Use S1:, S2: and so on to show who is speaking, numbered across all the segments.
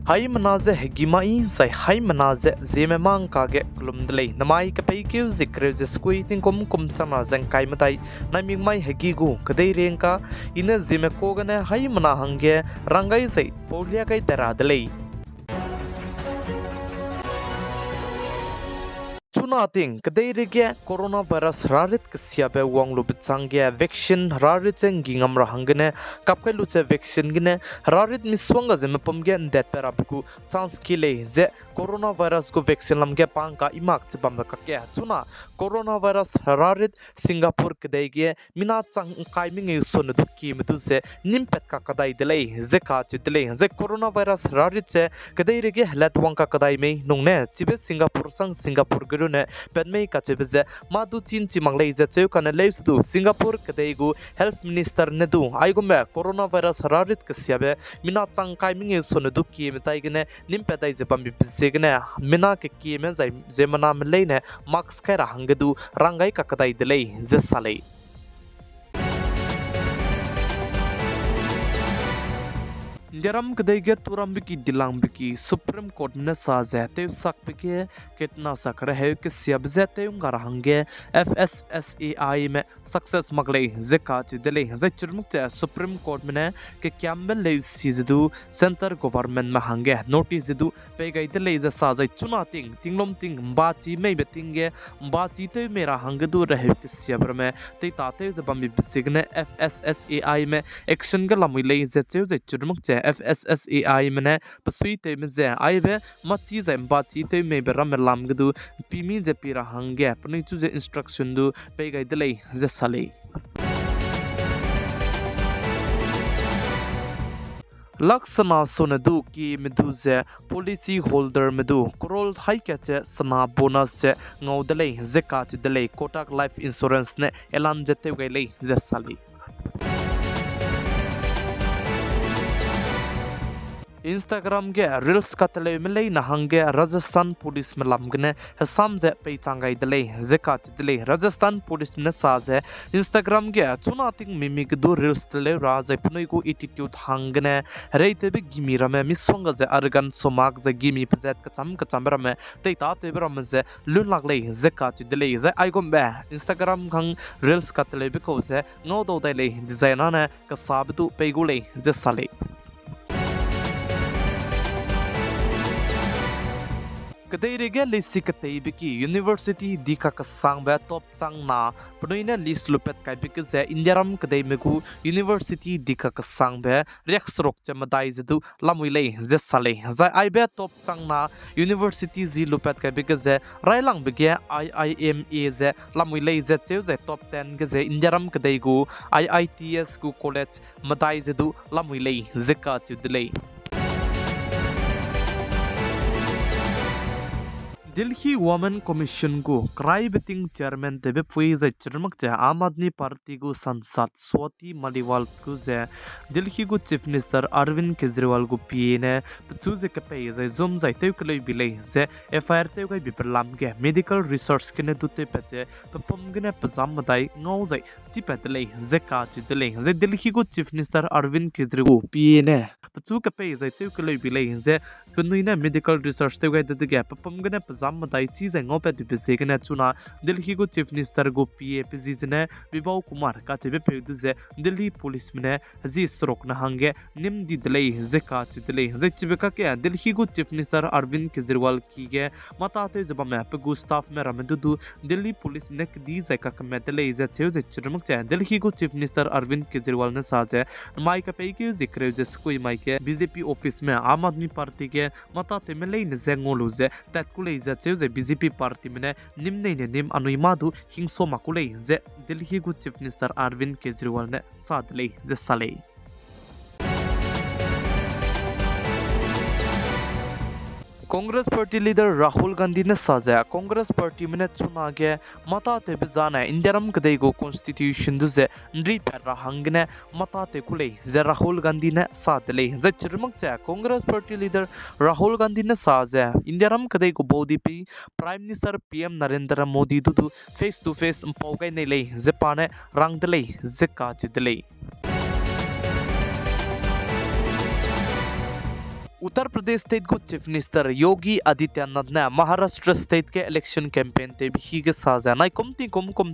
S1: Haimanaze Hegimai Zai Haimanaze ZemeMaNkaNge Glumdlei Namai Kapaikiu Zikre Squeating Kumtana Zankai Matai Naming Mai Hegigu Kadei Renka Ina Zimekogane Haimanahange Rangai Zai Pauhuikambe Teradlei Chunating Kadeirige coronavirus rarit Kasiabe Wang Lubitsangia vaccine rarit and Gingam Rahangane Kapkaluce vaccine Gine rarit Miswanga Zemepumge and that perapiku chance kile ze coronavirus go vaccine lamge panka imak Bambakake Tuna coronavirus rarit Singapore Kadeige Mina Chang Kaiming Sunuki Meduze Nimpet Kakadai delay Zeka delay ze coronavirus rarit Kadeirige let Wanka Kadaime Nune Tibet Singapore Sang Singapore Gurune Penmei Kachebeze Madu Chin Chimanglei Zeukana Leves do Singapore Kadegu Health Minister Nedu Aigume coronavirus rarit Kasiabe Mina Chang Kaiming Sunuki Metaigene Nimpeta Zepambi Segene Mina Kime Zemana Melene Max Kaira Hangadu Rangai Kakadai delay Zesale Jaram Kadege Turambiki Dilambiki Supreme Court Nesazete Sakpike Ketna Sakra Hek Siabzete Ungarange FSSAI me Success Magley Zekat Delay Zechurmukte Supreme Court Mene Kekambe Lev Sizu Center Government Mahange Notice du Pega Delay Zazai Chunating Tinglom Ting Mbati maybe Tinge Mbati te Mera Hangadu Hek Siabrame Tate Zabami Signe FSSAI me Action Galamile Zetu Zechurmukte FSSAI mene pasui te meze aibe machi za mbati te me beram lamgdu pimi je pira hange pni chu je instruction du pe gai delay je sale Laksana Sonadu ki meduze policy holder medu Korol Haikache Sana bonus che ngaudele zekat delay Kotak life insurance ne elan jete gaile je sale Instagram ge reels katale melei nahange Rajasthan police melamgne Assam je peitangai delay zekat delay Rajasthan police ne saze Instagram ge chunating mimik do reels tele raje punoi ko attitude hangne reite be gimira me miswanga je argan somak je gimi pzet kachambra me teita tebram je lunlaglei zekat delay je aigom be Instagram khang reels katale be ko je ngodo dele designer ne ka sabtu peigule je sale Kadeirige lisi kateibiki University dika kasang ba top chang na pnoina list lupet kai bikze indiaram kadeimegu University dika kasang ba reksrok chamadai zedu lamuile zesale za aibe top chang na University zi lupet kai bikze railang bige IIMA ze lamuile ze cheu ze top 10 ge indiaram kadeigu IITS gu college madai zedu lamuile zeka chudlei Delhi Women Commission go cry betting chairman tebe phui za chirmak cha Aam Aadmi Party go sansad Swati Maliwal go za Delhi go chief minister Arvind Kejriwal go PA ne pchu ze kapai za zum za te klei bilei ze FIR te ga biperlam ge medical research ke ne dute pache pom ge ne pazam madai ngau za chi patlei ze ka chi delei ze Delhi go chief minister Arvind Kejriwal PA ne pchu kapai za te klei bilei ze penuina medical research te ga de ge pom ge ne Madai cheese and opet the Pesegana Chuna, Delhi go chief minister go PA Pizine, Vibau Kumar, Katabe Peduze, Delhi policeman, Zi Strok Nahange, Nim di delay, Zeka delay, Zechibekake, Delhi go chief minister Arvind Kejriwal Kige, Matate Zabamap, Gustav Meramedu, Delhi police neck di Zeka Medley, Zetu, Chirmukta, Delhi go chief minister Arvind Kejriwal Nasaze, Maika Peki, Zikre, Skui Mike, BJP office me, Aam Aadmi Party ke, Matate Melay Zengoluze, that Kule the BJP party mene nimne ne nim anuimadu hingso makulei ze Delhi gu chief minister Arvind Kejriwal ne sadlei ze salei Congress Party leader Rahul Gandhi ne saja Congress Party mene chuna ge mata te bizana indiaram kadei go constitution du ze ndri perra hangne mata te kulei ze Rahul Gandhi ne sadle ze chirmak cha Congress Party leader Rahul Gandhi ne saja indiaram kadei go bodi pi Prime Minister PM Narendra Modi du face to face paugai nei lei ze pane rang de lei ze ka chi de lei Uttar Pradesh state को chief minister Yogi Adityanath ने Maharashtra state के election campaign ते भी के साजा नाइ कुम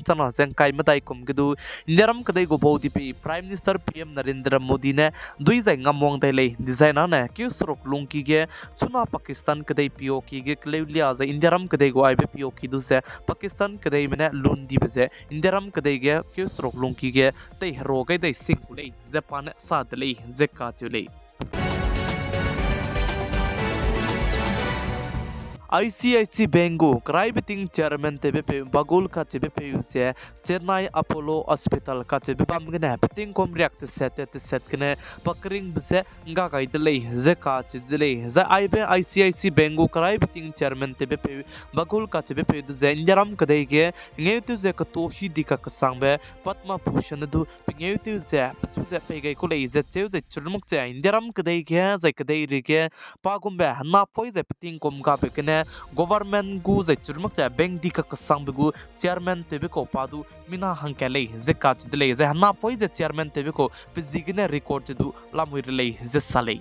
S1: चना जंग काय मदाई कुम गदु निरम कदे गो बोदी पे prime minister PM Narendra Modi ने दुई जै ngamong दे ले डिजाइनर ने क्यू सरक लुंकी के चुना पाकिस्तान कदे पियो की के क्लेलिया जे इंडियरम कदे गो आइबे पियो की दु से पाकिस्तान कदे मने लुन दी बजे इंडियरम कदे के क्यू सरक लुंकी के ते हरो के दे सिंग ले जापान साद ले जे का चले ICIC Bengu cry beating chairman तेबे पे बगुल का चेबे पे उसे चेन्नई अपोलो हॉस्पिटल का चेबे बमगने बिटिंग कोम रिएक्ट सेट कने पकरिंग बसे गा गाइदले जे का चेदले जे आइबे ICIC Bengu cry beating chairman तेबे पे बगुल का चेबे पे जे इंजरम कदे के ngetu जे कतो ही दिका कसंगबे पद्मा भूषण दु ngetu जे जे पे गै को ले जे चेउ जे चुरमुक जे इंजरम कदे के जे कदे रि के पागुमबे हना फोइ जे बिटिंग कोम गा bakanae government gu zai churmak cha bank di ka kasang bu chairman tebe ko padu mina hangkale je ka chidle je hana poi je chairman tebe ko pizigine record du lamui relay je sale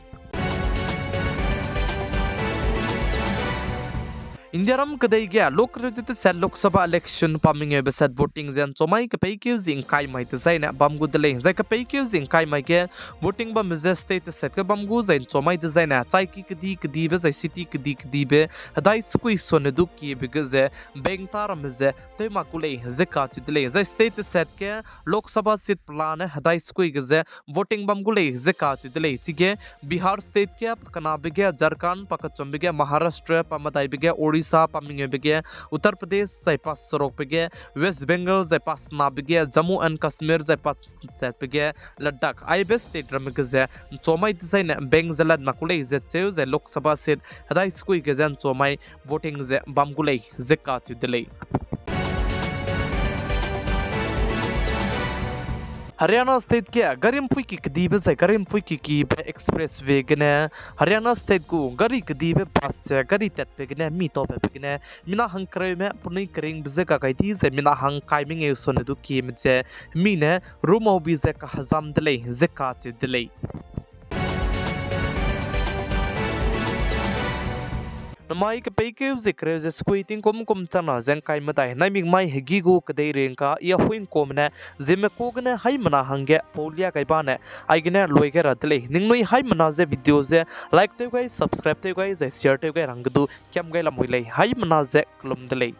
S1: इंडियारम कदई गया लोक रजित से Lok Sabha election palming बेसत voting जन चोमाई के पैके जिंग काय माइते जाइना बमगु दले जाय के पैके जिंग काय माइ के वोटिंग बम जे स्टेट सेट के बमगु जन चोमाई द जाइना चाय की कदी बे जाय सिटी कदी बे हदाई स्कुई सोने दुक की बिगजे बेंग तार मजे ते माकुले जे का चिदले जाय स्टेट सेट के लोकसभा सीट प्लान हदाई स्कुई गजे वोटिंग बमगुले जे का चिदले चिगे बिहार स्टेट के पकना बिगे झारखंड पकचम बिगे महाराष्ट्र पमदाई बिगे ओडिशा पामिंग बिगे उत्तर प्रदेश जायपास सरक बिगे वेस्ट बेंगल जायपास ना बिगे जम्मू एंड कश्मीर जायपास बिगे लद्दाख आइबे स्टेट रमगजे चोमाई डिजाइन बेंग जलद माकुले जे चेउ जे लोकसभा सीट हदाई स्कुई गजन चोमाई वोटिंग जे बमगुले जे का चिदले हरियाणा स्टेट के गरिम फुई की कदीबे से गरिम फुई की एक्सप्रेस वे गने हरियाणा स्टेट को गरी कदीबे पास से गरी तत्ते गने मी तो पे गने मिना हंकरे में पुनी करिंग बजे का गई से मिना हंग काइमिंग ए सोने दु की मजे मीने रूमो बिजे का हजाम दले जे का च दले माई के पैके जिक्रे जे स्क्वीटिंग कोम तना जंग काय मदाय नाइमिंग माई हेगी गो कदे रेंका या हुइन कोमने जिमे कोगने हाई मना हंगे पोलिया गाइबाने आइगने लोइगे रदले निंगनोई हाई मना जे वीडियो जे लाइक ते गई सब्सक्राइब ते गई जे शेयर ते गई रंगदु क्याम गई लमुइले हाई मना जे क्लुम दले